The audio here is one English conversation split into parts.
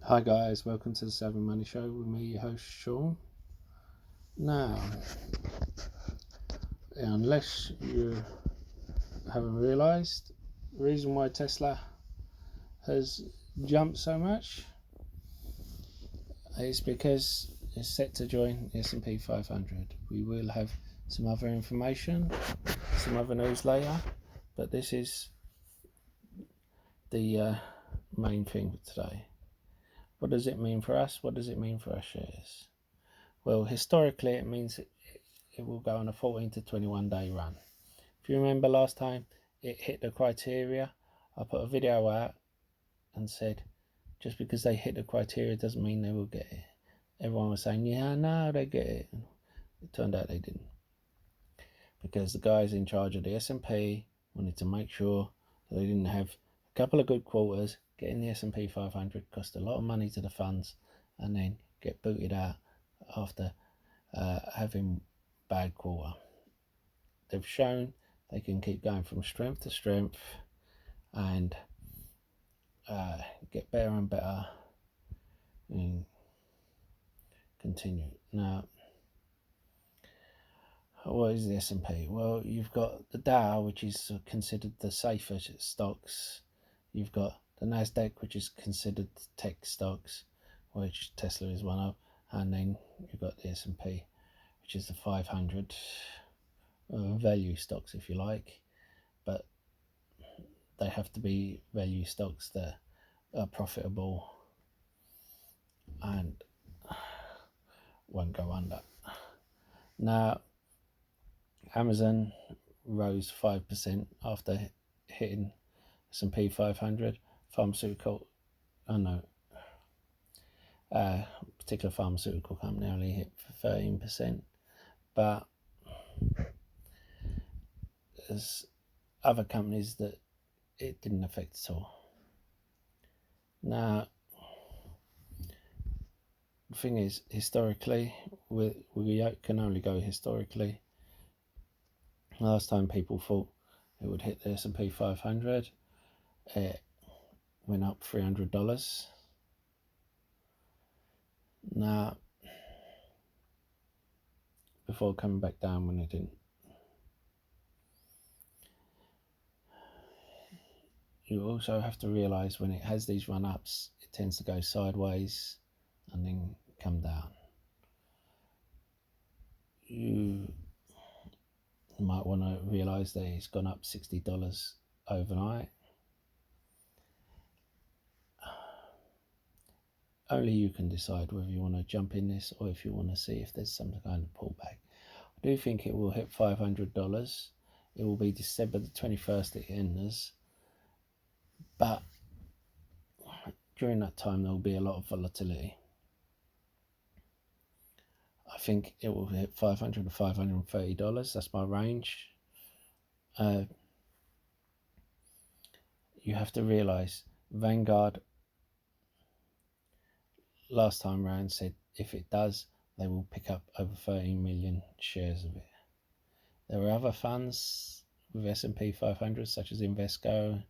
Hi guys, welcome to the Savvy Money Show with me, your host Sean. Now, unless you haven't realised, the reason why Tesla has jumped so much is because it's set to join the S&P 500. We will have some other information, some other news later, but this is the main thing for today. What does it mean for us? What does it mean for our shares? Well, historically, it means it will go on a 14 to 21 day run. If you remember last time it hit the criteria, I put a video out and said, just because they hit the criteria doesn't mean they will get it. Everyone was saying, yeah, no, they get it. It turned out they didn't. Because the guys in charge of the S&P wanted to make sure that they didn't have a couple of good quarters. Getting the S&P 500 cost a lot of money to the funds and then get booted out after having bad quarter. They've shown they can keep going from strength to strength and get better and better and continue. Now, what is the S&P? Well, you've got the Dow, which is considered the safer stocks. You've got the Nasdaq, which is considered tech stocks, which Tesla is one of, and then you've got the S&P, which is the 500 value stocks, if you like, but they have to be value stocks that are profitable and won't go under. Now, Amazon rose 5% after hitting S&P 500. Particular pharmaceutical company only hit 13%, but there's other companies that it didn't affect at all. Now, the thing is, historically, we can only go historically. Last time people thought it would hit the S&P 500, it went up $300. Now, before coming back down when it didn't. You also have to realise when it has these run-ups, it tends to go sideways and then come down. You might want to realise that it's gone up $60 overnight. Only you can decide whether you want to jump in this or if you want to see if there's some kind of pullback. I do think it will hit $500. It will be December the 21st it enters, but during that time there will be a lot of volatility. I think it will hit $500 to $530. That's my range. You have to realise Vanguard last time round said if it does, they will pick up over 13 million shares of it. There are other funds with S&P 500 such as Invesco,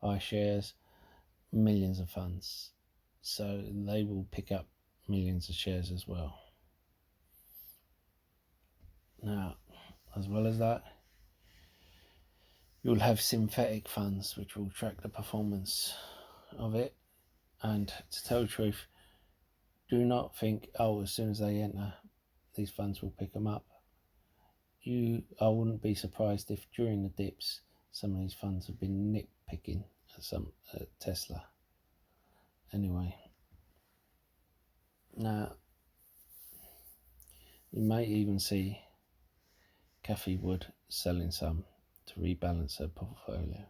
iShares, millions of funds. So they will pick up millions of shares as well. Now, as well as that, you'll have synthetic funds which will track the performance of it. And to tell the truth, do not think, as soon as they enter, these funds will pick them up. I wouldn't be surprised if during the dips, some of these funds have been nitpicking at Tesla. Anyway, now you may even see Cathie Wood selling some to rebalance her portfolio.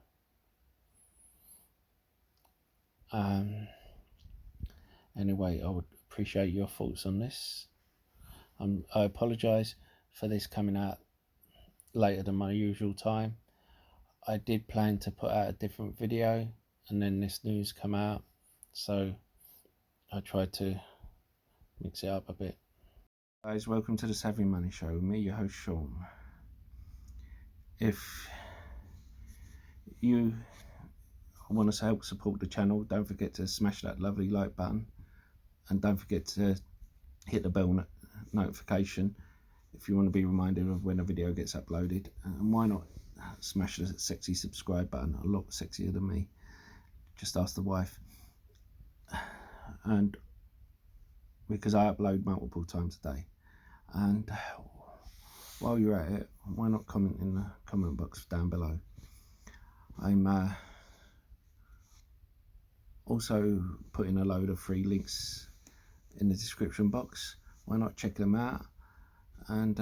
Anyway, I would appreciate your thoughts on this. I apologise for this coming out later than my usual time. I did plan to put out a different video and then this news come out, so I tried to mix it up a bit. Guys, welcome to the Savvy Money Show with me, your host Sean. If you want to help support the channel, don't forget to smash that lovely like button And don't forget to hit the bell notification if you want to be reminded of when a video gets uploaded. And why not smash the sexy subscribe button? A lot sexier than me. Just ask the wife. And because I upload multiple times a day. And while you're at it, why not comment in the comment box down below? I'm also putting a load of free links in the description box. Why not check them out? And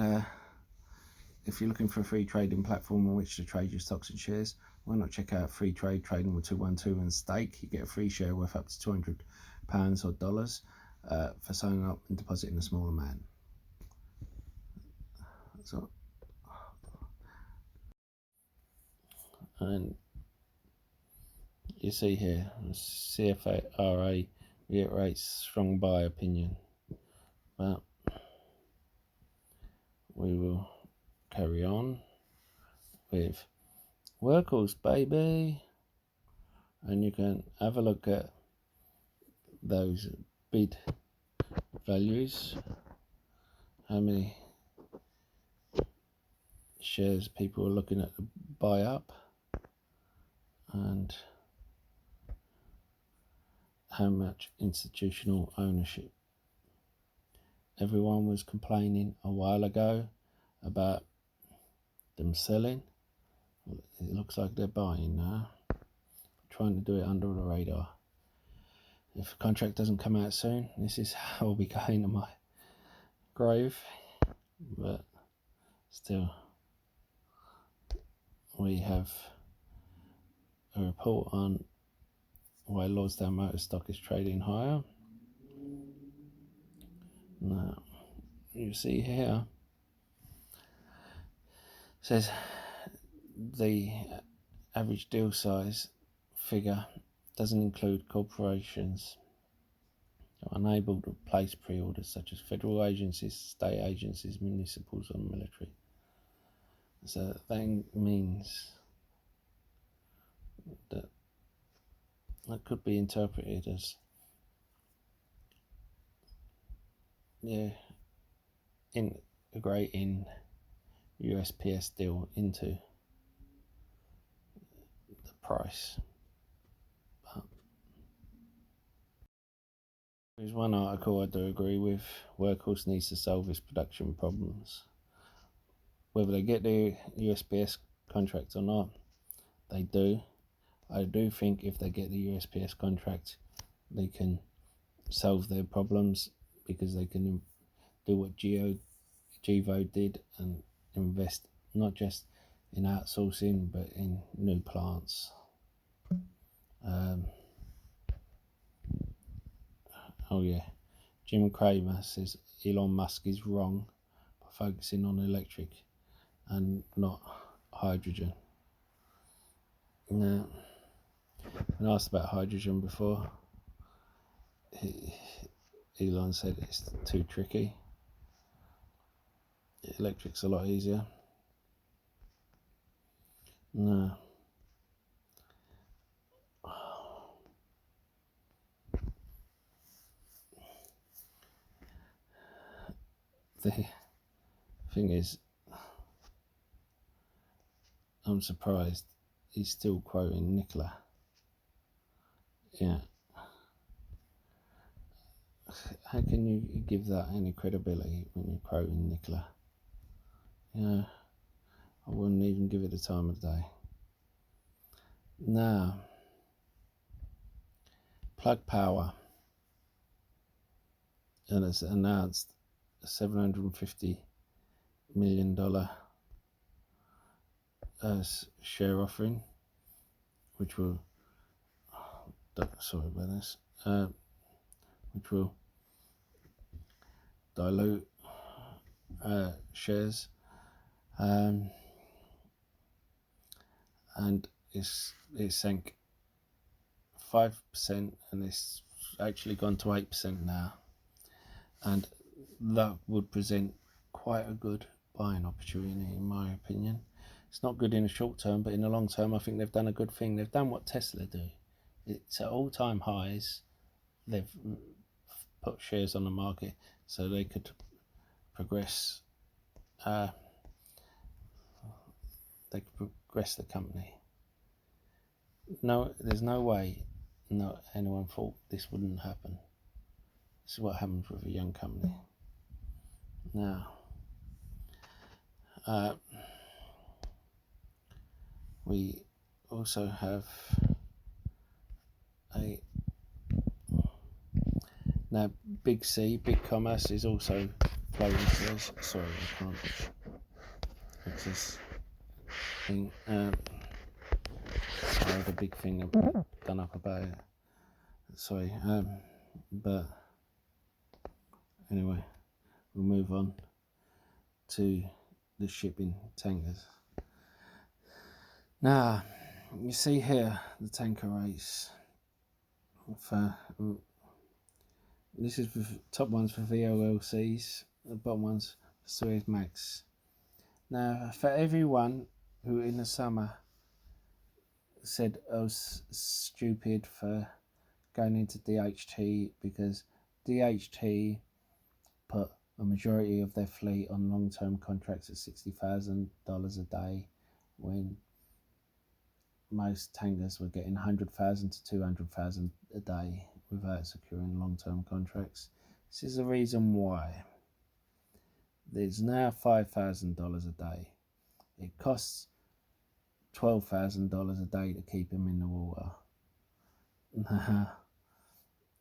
if you're looking for a free trading platform on which to trade your stocks and shares, why not check out Free Trade Trading with 212 and Stake? You get a free share worth up to £200 or dollars for signing up and depositing a small amount. So, and you see here, CFRA reiterates strong buy opinion. But we will carry on with Workhorse, baby, and you can have a look at those bid values, how many shares people are looking at to buy up, and how much institutional ownership. Everyone was complaining a while ago about them selling. It looks like they're buying now, trying to do it under the radar. If the contract doesn't come out soon, this is how I'll be going to my grave. But still, we have a report on why Lordstown motor stock is trading higher. Now, you see here, it says the average deal size figure doesn't include corporations that are unable to place pre-orders such as federal agencies, state agencies, municipals or military. So that means that could be interpreted as integrating USPS deal into the price. But there's one article I do agree with. Workhorse needs to solve its production problems. Whether they get the USPS contract or not, they do. I do think if they get the USPS contract, they can solve their problems because they can do what GEVO did and invest not just in outsourcing but in new plants. Oh yeah, Jim Cramer says Elon Musk is wrong by focusing on electric and not hydrogen. Now, when asked about hydrogen before, Elon said it's too tricky. Electric's a lot easier. No. The thing is, I'm surprised he's still quoting Nkla. Yeah. How can you give that any credibility when you're quoting Nkla? Yeah, I wouldn't even give it the time of day. Now, Plug Power, and it's announced a $750 million share offering, which will, sorry about this, which will dilute shares, and it sank 5% and it's actually gone to 8% now, and that would present quite a good buying opportunity in my opinion. It's not good in the short term, but in the long term I think they've done a good thing. They've done what Tesla do. It's at all-time highs. They've put shares on the market so they could progress. They could progress the company. No, there's no way anyone thought this wouldn't happen. This is what happens with a young company. Now, we also have now Big C, Big Commerce is also floating shares. Sorry, I can't fix this thing. I had a big thing done up about it. Sorry, but anyway, we'll move on to the shipping tankers. Now, you see here the tanker rates. This is the top ones for VLCCs, the bottom ones for Suezmax. Now, for everyone who in the summer said I was stupid for going into DHT because DHT put a majority of their fleet on long-term contracts at $60,000 a day, when most tankers were getting 100,000 to 200,000 a day without securing long-term contracts. This is the reason why. There's now $5,000 a day. It costs $12,000 a day to keep them in the water.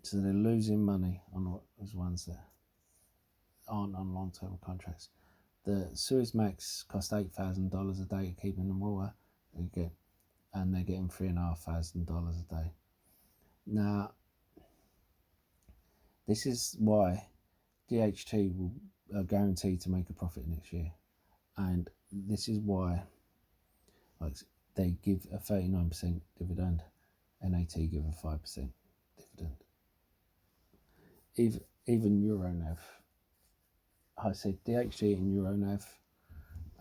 So they're losing money on those ones that aren't on long-term contracts. The Suezmax cost $8,000 a day to keep in the water, and they're getting $3,500 a day. Now, this is why DHT will guarantee to make a profit next year, and this is why, like, they give a 39% dividend, NAT give a 5% dividend. Even Euronav, I said DHT and Euronav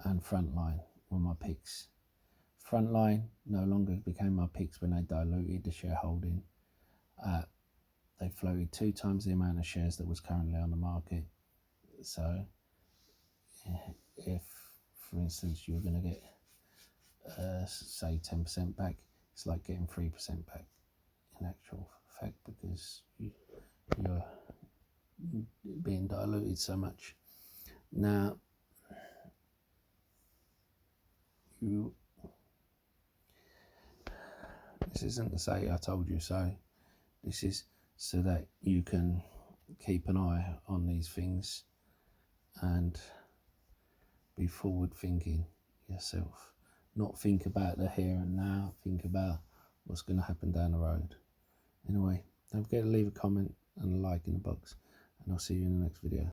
and Frontline were my picks. Frontline no longer became my picks when they diluted the shareholding. They floated 2 times the amount of shares that was currently on the market. So if, for instance, you're going to get, say, 10% back, it's like getting 3% back in actual fact, because you're being diluted so much. Now, this isn't to say I told you so. This is so that you can keep an eye on these things and be forward thinking yourself. Not think about the here and now, think about what's going to happen down the road. Anyway, don't forget to leave a comment and a like in the box, and I'll see you in the next video.